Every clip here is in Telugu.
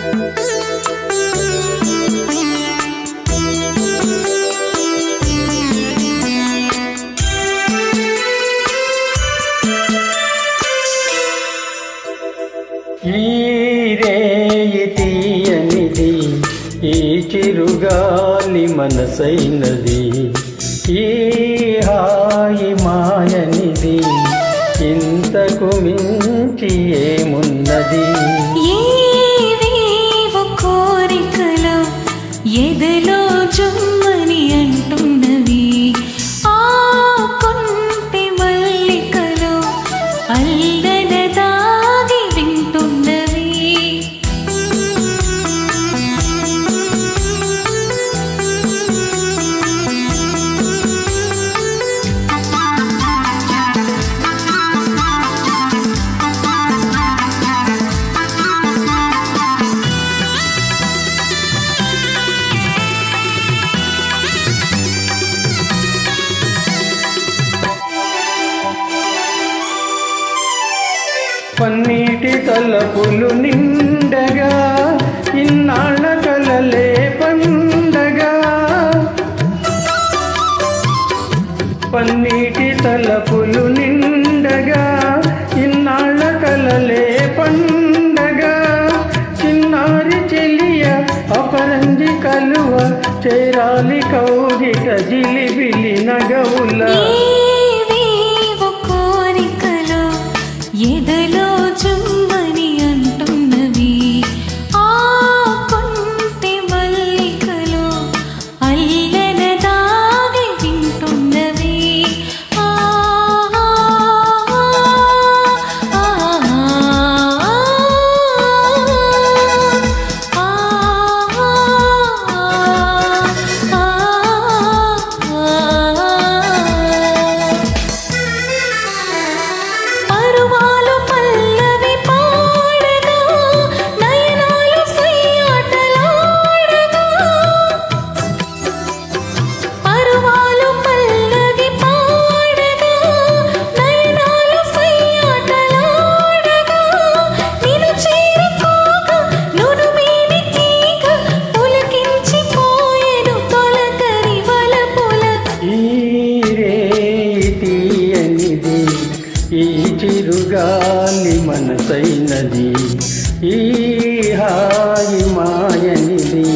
ఈ రేయి తీయనిది, ఈ చిరుగాలి మనసైనది, ఈ హాయి మాయనిది, ఇంతకు మించి ఏమున్నది? ఏవేవో కోరికలు ఎదలో జుమ్మని అంటున్నవి, ఆ కొంటె మల్లికలు అల్లన దాగి వింటున్నవి. పన్నీటి తలపులు నిండగా, ఇన్నాళ్ళ కలలే పండగా. పన్నీటి తలపులు నిండగా, ఇన్నాళ్ళ కలలే పండగా. చిన్నారి చెలియ అపరంజి కలువ, చేరాలి కౌగిట జిలిబిలి నగవుల. ఎదలో జుమ్మని అంటున్నవి, ఆ కొంటె మల్లికలు అల్లన దాగి వింటున్నవి. ఆ ఈ చిరుగాలి మనసైనది, ఈ హాయి మాయనిది,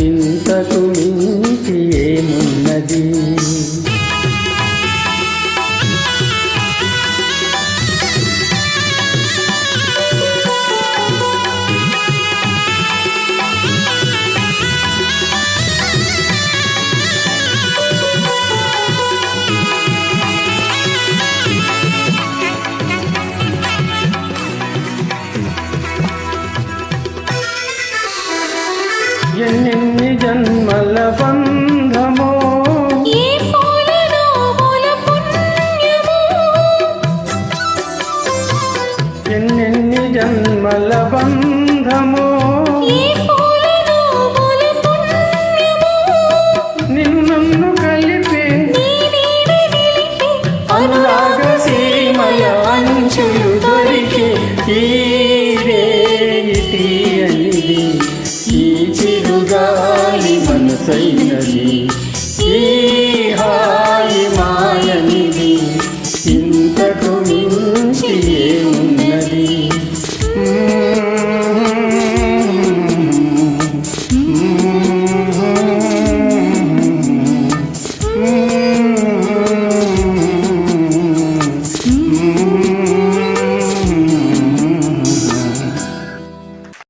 ఇంతకు మించి ఏమున్నది? ఎన్నెన్ని జన్మల బంధమో, ఏ పూలలో పూల పుణ్యమో. ఎన్నెన్ని జన్మల బంధమో,